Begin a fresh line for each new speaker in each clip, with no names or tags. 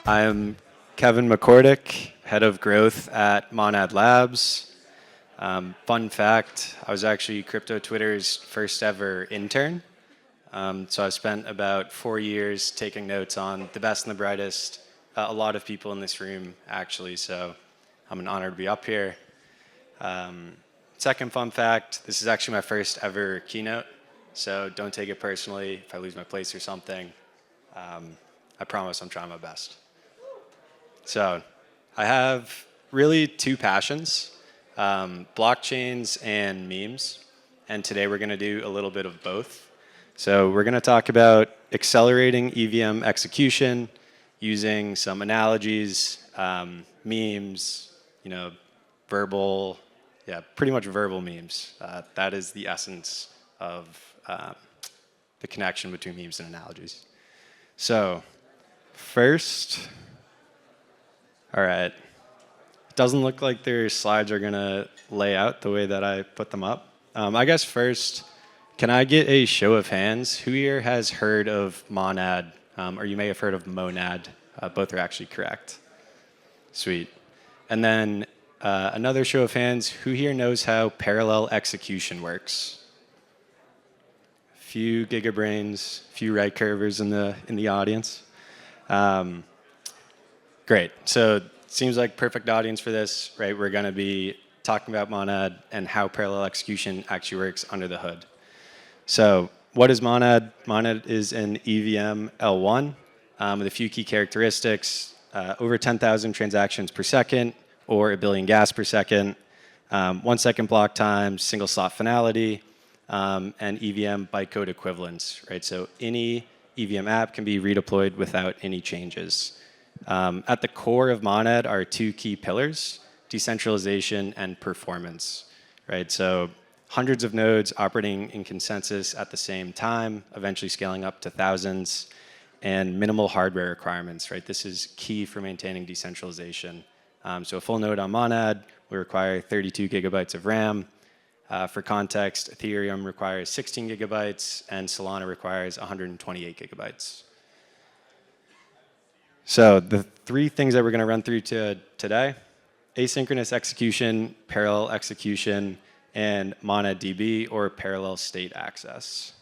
I'm Kevin McCordic, head of growth at Monad Labs. Fun fact, I was actually Crypto Twitter's first ever intern. So I've spent about 4 years taking notes on the best and the brightest, a lot of people in this room actually, so I'm an honor to be up here. Second fun fact, this is actually my first ever keynote, so don't take it personally if I lose my place or something. I promise I'm trying my best. So I have really two passions, blockchains and memes, and today we're going to do a little bit of both. So we're going to talk about accelerating EVM execution using some analogies, memes, verbal, pretty much verbal memes. That is the essence of the connection between memes and analogies. So first, all right. It doesn't look like their slides are going to lay out the way that I put them up. I guess first, can I get a show of hands? Who here has heard of Monad? Or you may have heard of Monad. Both are actually correct. Sweet. And then another show of hands. Who here knows how parallel execution works? Few gigabrains, few right curvers in the audience. Great. So it seems like perfect audience for this, right? We're going to be talking about Monad and how parallel execution actually works under the hood. So what is Monad? Monad is an EVM L1 with a few key characteristics, over 10,000 transactions per second or a billion gas per second, 1 second block time, single slot finality, and EVM bytecode equivalence, right? So any EVM app can be redeployed without any changes. At the core of Monad are two key pillars, decentralization and performance, right? So hundreds of nodes operating in consensus at the same time, eventually scaling up to thousands, and minimal hardware requirements, right? This is key for maintaining decentralization. So a full node on Monad will require 32 gigabytes of RAM. For context, Ethereum requires 16 gigabytes, and Solana requires 128 gigabytes. So the three things that we're going to run through today, asynchronous execution, parallel execution, and MonadDB, or parallel state access.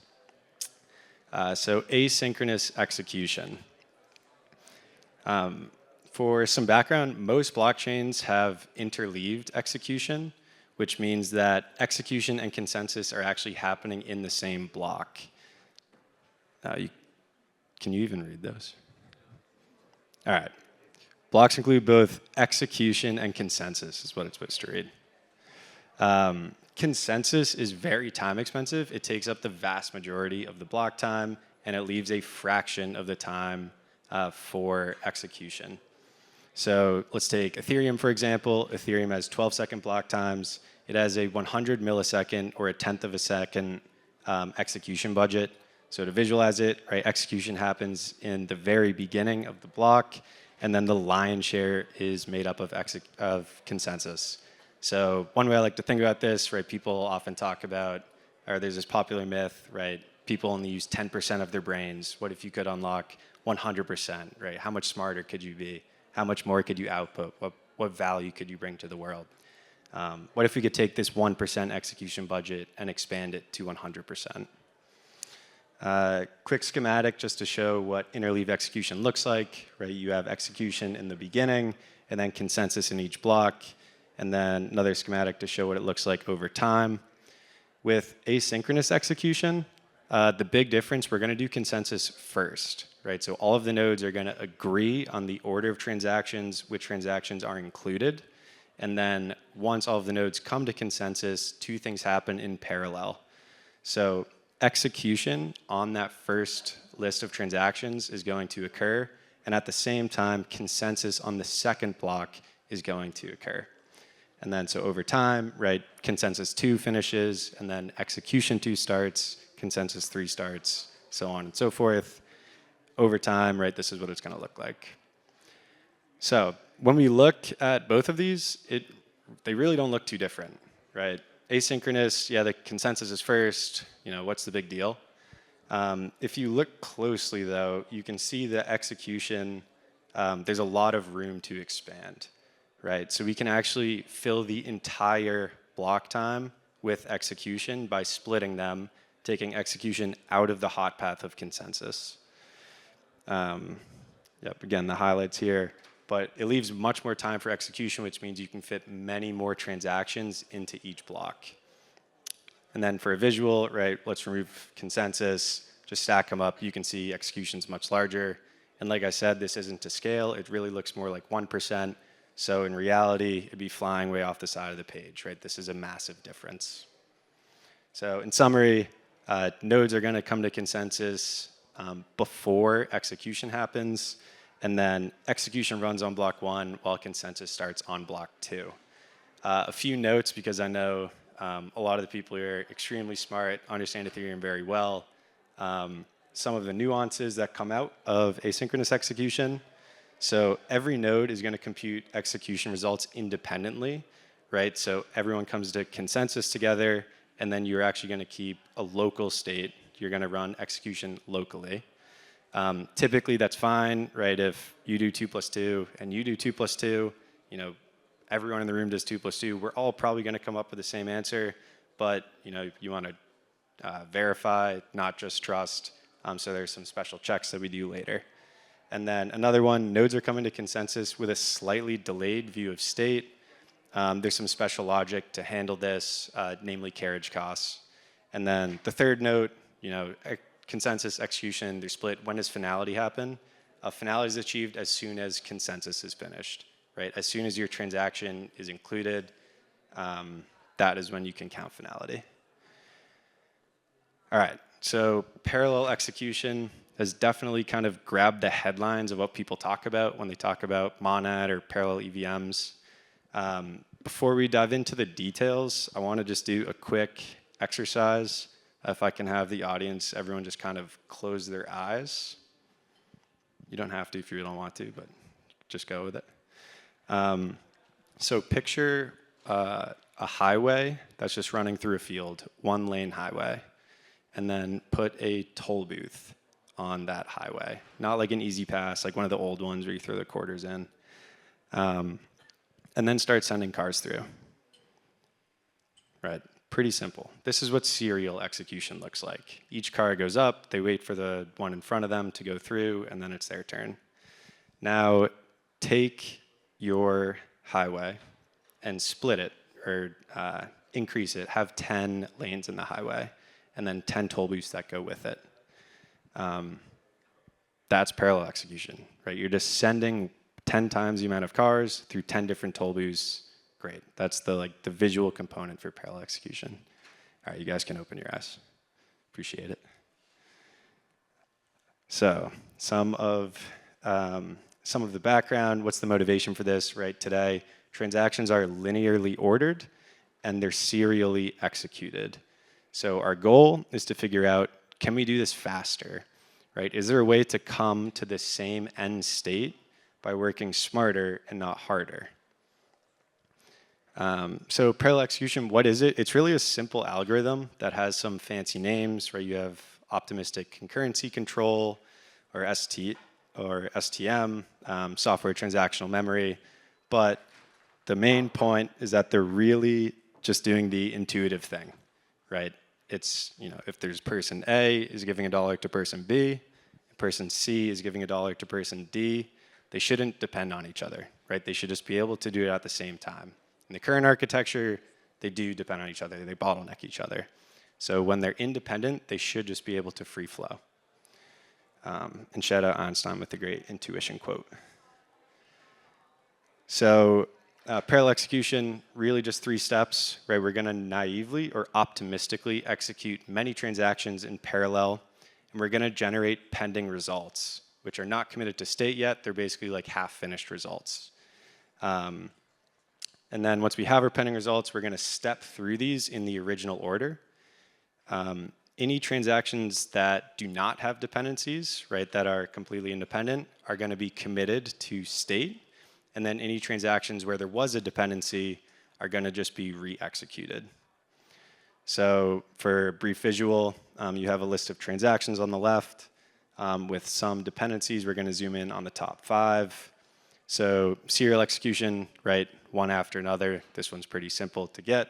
So asynchronous execution. For some background, most blockchains have interleaved execution, which means that execution and consensus are actually happening in the same block. Can you even read those? All right. Blocks include both execution and consensus, is what it's supposed to read. Consensus is very time expensive. It takes up the vast majority of the block time, and it leaves a fraction of the time for execution. So let's take Ethereum, for example. Ethereum has 12-second block times. It has a 100 millisecond or a tenth of a second execution budget. So to visualize it, right, execution happens in the very beginning of the block, and then the lion's share is made up of consensus. So one way I like to think about this, right, people often talk about, or there's this popular myth, right, people only use 10% of their brains. What if you could unlock 100%, right? How much smarter could you be? How much more could you output? What value could you bring to the world? What if we could take this 1% execution budget and expand it to 100%? Quick schematic just to show what interleave execution looks like, right? You have execution in the beginning, and then consensus in each block, and then another schematic to show what it looks like over time. With asynchronous execution, the big difference, we're going to do consensus first, right? So all of the nodes are going to agree on the order of transactions, which transactions are included, and then once all of the nodes come to consensus, two things happen in parallel. So execution on that first list of transactions is going to occur, and at the same time, consensus on the second block is going to occur. And then so over time, right, consensus 2 finishes, and then execution 2 starts, consensus 3 starts, so on and so forth. Over time, right, this is what it's going to look like. So when we look at both of these, they really don't look too different, right? Asynchronous, yeah, the consensus is first. What's the big deal? If you look closely, though, you can see the execution there's a lot of room to expand, right? So we can actually fill the entire block time with execution by splitting them, taking execution out of the hot path of consensus. Yep, again, the highlights here. But it leaves much more time for execution, which means you can fit many more transactions into each block. And then for a visual, right, let's remove consensus, just stack them up. You can see execution's much larger. And like I said, this isn't to scale. It really looks more like 1%. So in reality, it'd be flying way off the side of the page, right? This is a massive difference. So in summary, nodes are going to come to consensus before execution happens. And then execution runs on block 1 while consensus starts on block 2. A few notes, because I know a lot of the people here are extremely smart, understand Ethereum very well. Some of the nuances that come out of asynchronous execution. So every node is going to compute execution results independently, right? So everyone comes to consensus together, and then you're actually going to keep a local state. You're going to run execution locally. Typically, that's fine, right? If you do 2 + 2 and you do 2 + 2, you know, everyone in the room does 2 + 2. We're all probably going to come up with the same answer, but you know, you want to verify, not just trust. So there's some special checks that we do later. And then another one, nodes are coming to consensus with a slightly delayed view of state. There's some special logic to handle this, namely carriage costs. And then the third note, you know, consensus execution, they're split. When does finality happen? Finality is achieved as soon as consensus is finished, right? As soon as your transaction is included, that is when you can count finality. All right, so parallel execution has definitely kind of grabbed the headlines of what people talk about when they talk about monad or parallel EVMs. Before we dive into the details, I want to just do a quick exercise. If I can have the audience, everyone just kind of close their eyes. You don't have to if you don't want to, but just go with it. So picture a highway that's just running through a field, 1-lane highway, and then put a toll booth on that highway. Not like an easy pass, like one of the old ones where you throw the quarters in. And then start sending cars through. Right, pretty simple. This is what serial execution looks like. Each car goes up, they wait for the one in front of them to go through, and then it's their turn. Now, take your highway and split it, or increase it. Have 10 lanes in the highway, and then 10 toll booths that go with it. That's parallel execution, right? You're just sending 10 times the amount of cars through 10 different toll booths. Great. That's the visual component for parallel execution. All right, you guys can open your eyes. Appreciate it. So some of the background. What's the motivation for this? Right, today transactions are linearly ordered and they're serially executed. So our goal is to figure out, can we do this faster? Right? Is there a way to come to the same end state by working smarter and not harder? So parallel execution, what is it? It's really a simple algorithm that has some fancy names, right? You have optimistic concurrency control, or STM, software transactional memory. But the main point is that they're really just doing the intuitive thing, right? It's, you know, if there's person A is giving $1 to person B, person C is giving $1 to person D, they shouldn't depend on each other, right? They should just be able to do it at the same time. In the current architecture, they do depend on each other. They bottleneck each other. So when they're independent, they should just be able to free flow. And shout out Einstein with the great intuition quote. So parallel execution, really just 3 steps, right? We're going to naively or optimistically execute many transactions in parallel, and we're going to generate pending results, which are not committed to state yet. They're basically like half-finished results. And then once we have our pending results, we're going to step through these in the original order. Any transactions that do not have dependencies, right, that are completely independent, are going to be committed to state. And then any transactions where there was a dependency are going to just be re-executed. So for a brief visual, you have a list of transactions on the left. with some dependencies. We're going to zoom in on the top 5. So serial execution, right, one after another. This one's pretty simple to get.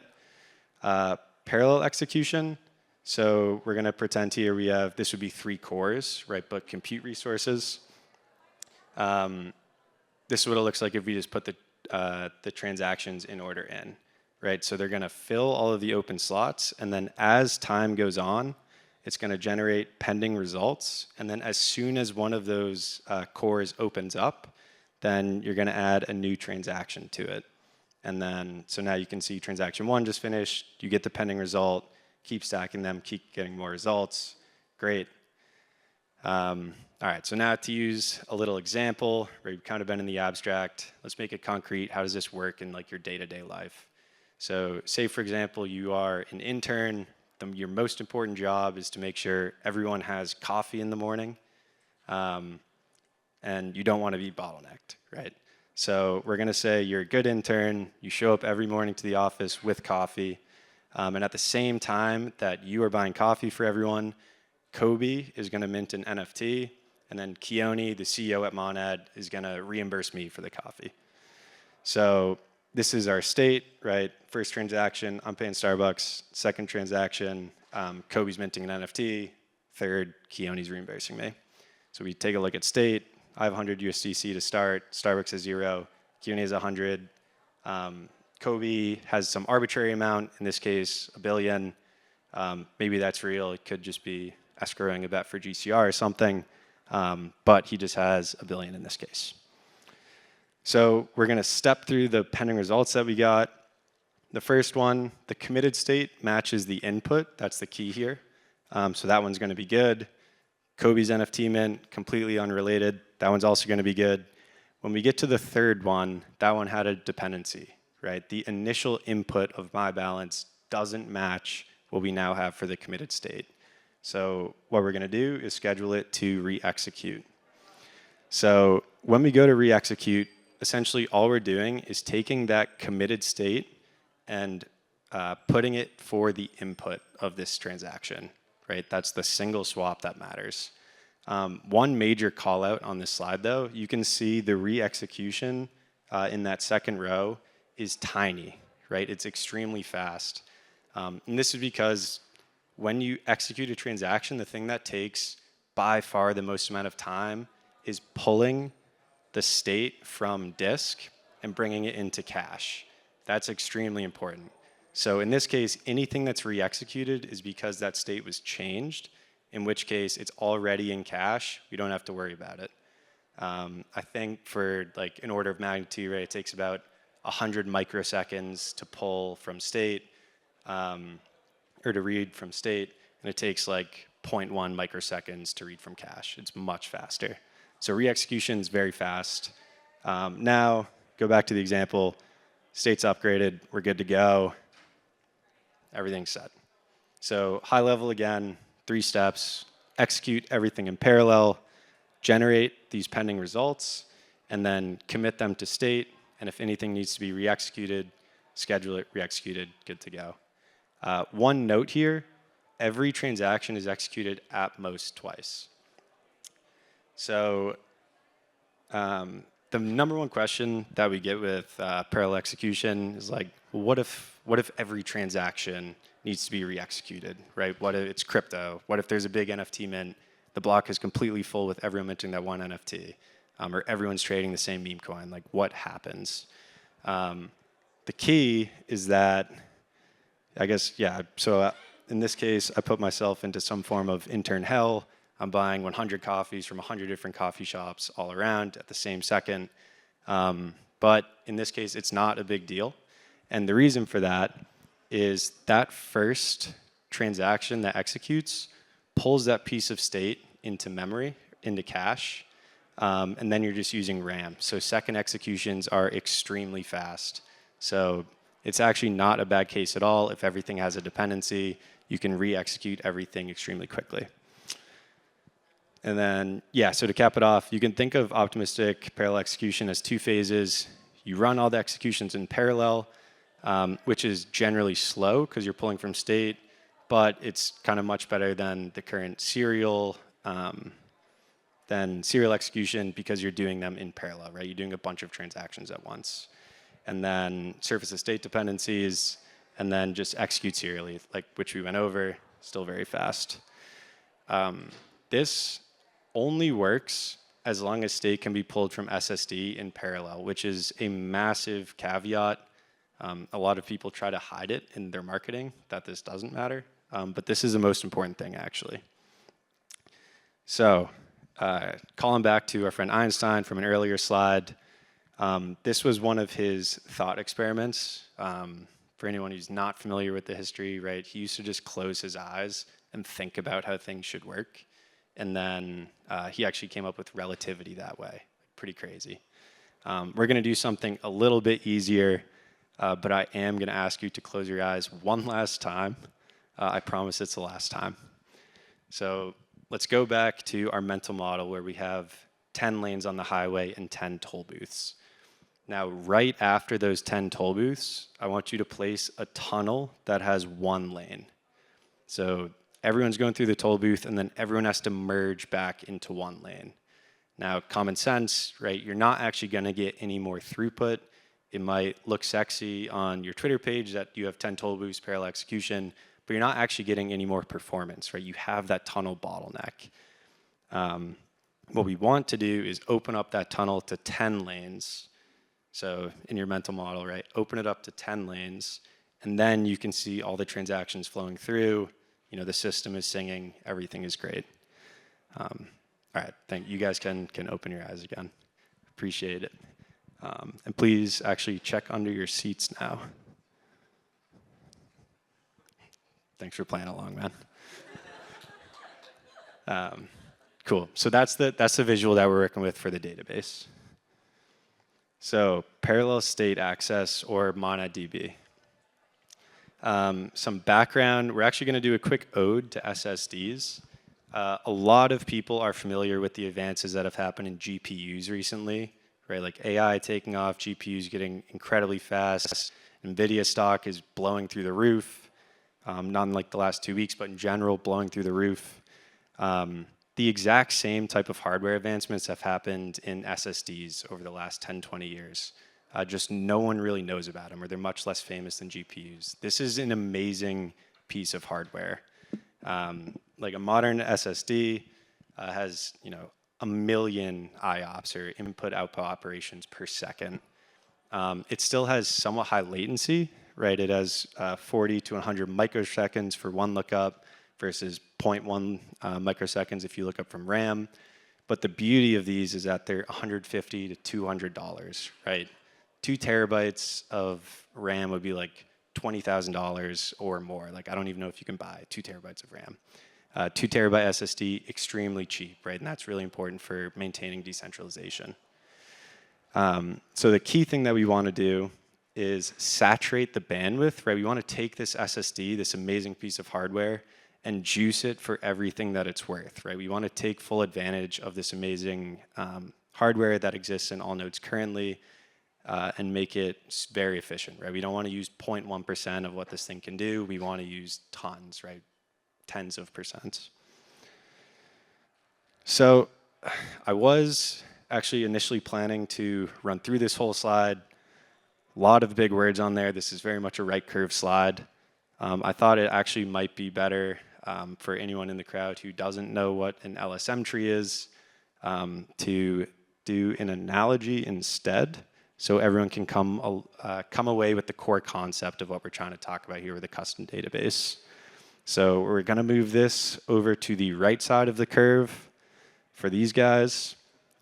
Parallel execution. So we're going to pretend here we have, this would be 3 cores, right, but compute resources. This is what it looks like if we just put the transactions in order in, right? So they're going to fill all of the open slots, and then as time goes on, it's going to generate pending results. And then as soon as one of those cores opens up, then you're going to add a new transaction to it. And then, so now you can see transaction 1 just finished. You get the pending result, keep stacking them, keep getting more results. Great. All right, so now to use a little example, where you've kind of been in the abstract, let's make it concrete. How does this work in like your day-to-day life? So say, for example, you are an intern. Your most important job is to make sure everyone has coffee in the morning, and you don't want to be bottlenecked, right? So we're going to say you're a good intern. You show up every morning to the office with coffee, and at the same time that you are buying coffee for everyone, Kobe is going to mint an NFT, and then Keone, the CEO at Monad, is going to reimburse me for the coffee. So this is our state, right? First transaction, I'm paying Starbucks. Second transaction, Kobe's minting an NFT. Third, Keone's reimbursing me. So we take a look at state. I have 100 USDC to start. Starbucks has 0. Keone has 100. Kobe has some arbitrary amount, in this case, $1 billion. Maybe that's real. It could just be escrowing a bet for GCR or something. But he just has $1 billion in this case. So we're going to step through the pending results that we got. The first one, the committed state matches the input. That's the key here. So that one's going to be good. Kobe's NFT mint, completely unrelated. That one's also going to be good. When we get to the third one, that one had a dependency, right? The initial input of my balance doesn't match what we now have for the committed state. So what we're going to do is schedule it to re-execute. So when we go to re-execute, essentially all we're doing is taking that committed state and putting it for the input of this transaction, right? That's the single swap that matters. One major call out on this slide, though, you can see the re-execution in that second row is tiny, right? It's extremely fast. And this is because when you execute a transaction, the thing that takes by far the most amount of time is pulling the state from disk and bringing it into cache. That's extremely important. So in this case, anything that's re-executed is because that state was changed, in which case it's already in cache. We don't have to worry about it. I think for like an order of magnitude, right, it takes about 100 microseconds to pull from state, or to read from state, and it takes like 0.1 microseconds to read from cache. It's much faster. So re-execution is very fast. Now, go back to the example. State's upgraded. We're good to go. Everything's set. So high level again, 3 steps. Execute everything in parallel. Generate these pending results, and then commit them to state. And if anything needs to be re-executed, schedule it, re-executed, good to go. One note here, every transaction is executed at most twice. So the number one question that we get with parallel execution is like, well, what if every transaction needs to be re-executed, right? What if it's crypto? What if there's a big NFT mint? The block is completely full with everyone minting that one NFT, or everyone's trading the same meme coin. Like, what happens? The key is that, I guess, yeah, so in this case, I put myself into some form of intern hell. I'm buying 100 coffees from 100 different coffee shops all around at the same second. But in this case, it's not a big deal. And the reason for that is that first transaction that executes pulls that piece of state into memory, into cache, and then you're just using RAM. So second executions are extremely fast. So it's actually not a bad case at all. If everything has a dependency, you can re-execute everything extremely quickly. And then, yeah, so to cap it off, you can think of optimistic parallel execution as 2 phases. You run all the executions in parallel, which is generally slow because you're pulling from state, but it's kind of much better than the current serial then serial execution because you're doing them in parallel, right? You're doing a bunch of transactions at once. And then surface of state dependencies, and then just execute serially, like which we went over, still very fast. This only works as long as state can be pulled from SSD in parallel, which is a massive caveat. A lot of people try to hide it in their marketing, that this doesn't matter. But this is the most important thing, actually. So, calling back to our friend Einstein from an earlier slide, this was one of his thought experiments. For anyone who's not familiar with the history, right, he used to just close his eyes and think about how things should work. And then he actually came up with relativity that way. Pretty crazy. We're going to do something a little bit easier, but I am going to ask you to close your eyes one last time. I promise it's the last time. So let's go back to our mental model where we have 10 lanes on the highway and 10 toll booths. Now, right after those 10 toll booths, I want you to place a tunnel that has one lane. So everyone's going through the toll booth, and then everyone has to merge back into one lane. Now, common sense, right? You're not actually going to get any more throughput. It might look sexy on your Twitter page that you have 10 toll booths, parallel execution, but you're not actually getting any more performance, right? You have that tunnel bottleneck. What we want to do is open up that tunnel to 10 lanes. So in your mental model, right, open it up to 10 lanes, and then you can see all the transactions flowing through. You know, the system is singing, everything is great. All right, you guys can open your eyes again. Appreciate it. And please actually check under your seats now. Thanks for playing along, man. Cool, so that's the visual that we're working with for the database. So parallel state access, or MonadDB. Some background, we're actually going to do a quick ode to SSDs. A lot of people are familiar with the advances that have happened in GPUs recently, right? Like AI taking off, GPUs getting incredibly fast. NVIDIA stock is blowing through the roof, not in like the last 2 weeks, but in general, blowing through the roof. The exact same type of hardware advancements have happened in SSDs over the last 10, 20 years. Just no one really knows about them, or they're much less famous than GPUs. This is an amazing piece of hardware. Like a modern SSD has, 1 million IOPS, or input-output operations per second. It still has somewhat high latency, right? It has 40 to 100 microseconds for one lookup versus 0.1 microseconds if you look up from RAM. But the beauty of these is that they're $150 to $200, right? 2 terabytes of RAM would be like $20,000 or more. Like, I don't even know if you can buy 2 terabytes of RAM. 2 terabyte SSD, extremely cheap, right? And that's really important for maintaining decentralization. So the key thing that we want to do is saturate the bandwidth, right? We want to take this SSD, this amazing piece of hardware, and juice it for everything that it's worth, right? We want to take full advantage of this amazing hardware that exists in all nodes currently and make it very efficient, right? We don't want to use 0.1% of what this thing can do. We want to use tons, right? Tens of percent. So I was actually initially planning to run through this whole slide. A lot of big words on there. This is very much a right curve slide. I thought it actually might be better for anyone in the crowd who doesn't know what an LSM tree is to do an analogy instead, so everyone can come away with the core concept of what we're trying to talk about here with a custom database. So we're going to move this over to the right side of the curve for these guys,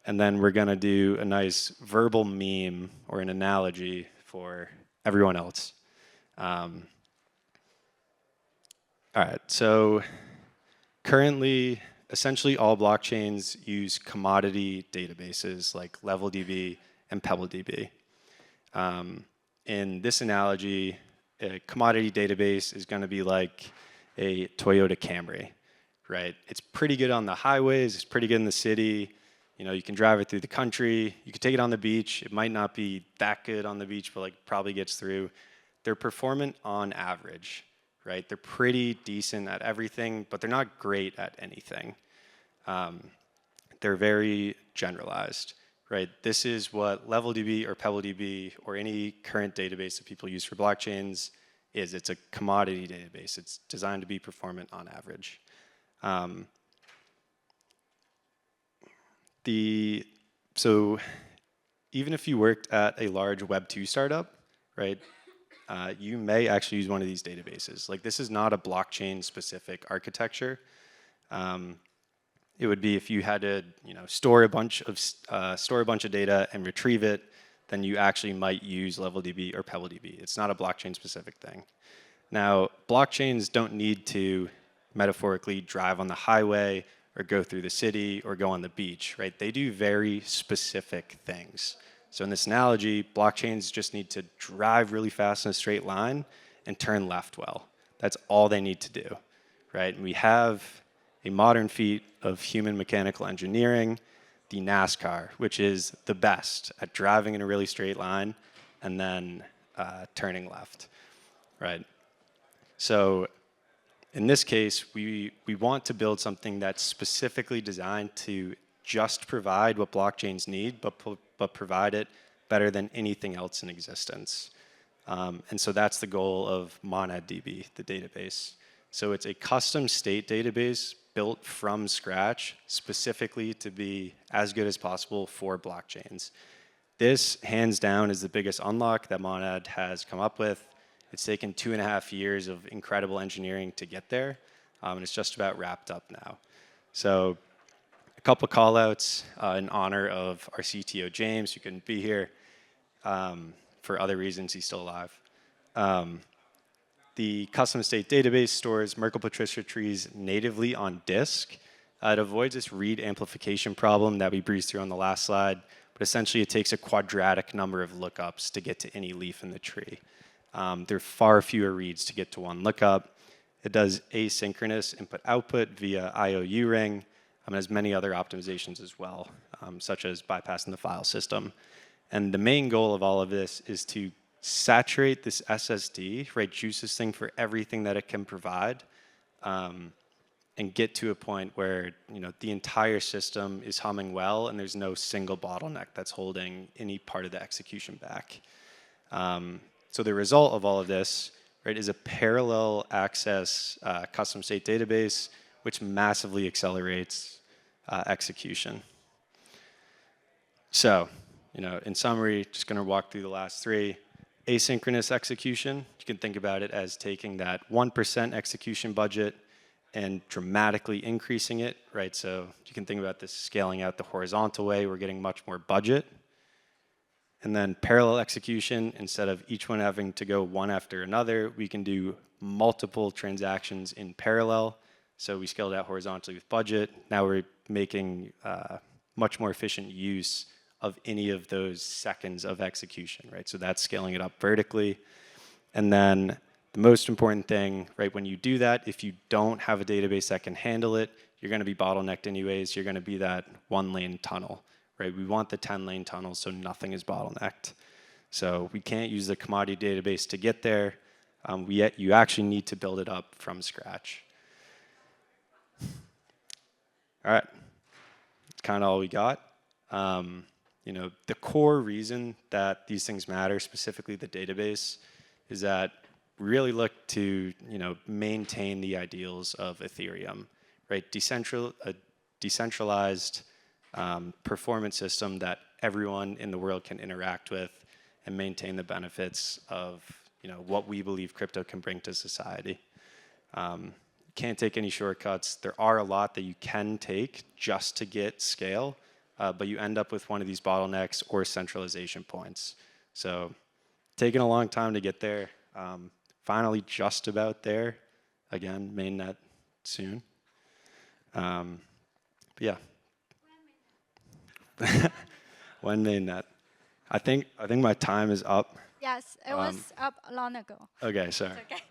and then we're going to do a nice verbal meme or an analogy for everyone else. All right, so currently, essentially all blockchains use commodity databases like LevelDB and PebbleDB. In this analogy, a commodity database is going to be like a Toyota Camry, right? It's pretty good on the highways, it's pretty good in the city. You can drive it through the country. You could take it on the beach. It might not be that good on the beach, but probably gets through. They're performant on average, right? They're pretty decent at everything, but they're not great at anything. The they're very generalized, right? This is what LevelDB or PebbleDB or any current database that people use for blockchains is. It's a commodity database. It's designed to be performant on average. So even if you worked at a large Web 2 startup, right, you may actually use one of these databases. Like, this is not a blockchain-specific architecture. It would be if you had to, store a bunch of data and retrieve it, then you actually might use LevelDB or PebbleDB. It's not a blockchain-specific thing. Now, blockchains don't need to metaphorically drive on the highway or go through the city or go on the beach, right? They do very specific things. So in this analogy, blockchains just need to drive really fast in a straight line and turn left well. That's all they need to do, right? And we have a modern feat of human mechanical engineering, the NASCAR, which is the best at driving in a really straight line and then turning left, right? So in this case, we want to build something that's specifically designed to just provide what blockchains need, but provide it better than anything else in existence. And so that's the goal of MonadDB, the database. So it's a custom state database built from scratch specifically to be as good as possible for blockchains. This, hands down, is the biggest unlock that Monad has come up with. It's taken 2.5 years of incredible engineering to get there, and it's just about wrapped up now. So a couple call outs in honor of our CTO, James, who couldn't be here. For other reasons, he's still alive. The custom state database stores Merkle-Patricia trees natively on disk. It avoids this read amplification problem that we breezed through on the last slide, but essentially it takes a quadratic number of lookups to get to any leaf in the tree. There are far fewer reads to get to one lookup. It does asynchronous input-output via IOU ring, and has many other optimizations as well, such as bypassing the file system. And the main goal of all of this is to saturate this SSD, right, juice this thing for everything that it can provide, and get to a point where the entire system is humming well and there's no single bottleneck that's holding any part of the execution back. So the result of all of this, right, is a parallel access custom state database, which massively accelerates execution. So, in summary, just going to walk through the last three. Asynchronous execution, you can think about it as taking that 1% execution budget and dramatically increasing it, right? So you can think about this scaling out the horizontal way. We're getting much more budget. And then parallel execution, instead of each one having to go one after another, we can do multiple transactions in parallel. So we scaled out horizontally with budget. Now we're making much more efficient use of any of those seconds of execution, right? So that's scaling it up vertically. And then the most important thing, right, when you do that, if you don't have a database that can handle it, you're going to be bottlenecked anyways. You're going to be that one-lane tunnel, right? We want the 10-lane tunnel so nothing is bottlenecked. So we can't use the commodity database to get there. You actually need to build it up from scratch. All right, that's kind of all we got. The core reason that these things matter, specifically the database, is that we really look to maintain the ideals of Ethereum, right? A decentralized performance system that everyone in the world can interact with and maintain the benefits of what we believe crypto can bring to society. Can't take any shortcuts. There are a lot that you can take just to get scale. But you end up with one of these bottlenecks or centralization points. So taking a long time to get there. Finally just about there. Again, mainnet soon. But yeah. When mainnet? I think my time is up.
Yes, it was up long ago.
Okay, sorry.
It's okay.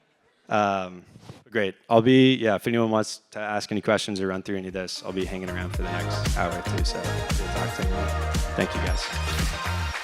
Great. If anyone wants to ask any questions or run through any of this, I'll be hanging around for the next hour or two, so we'll talk to you. Thank you, guys.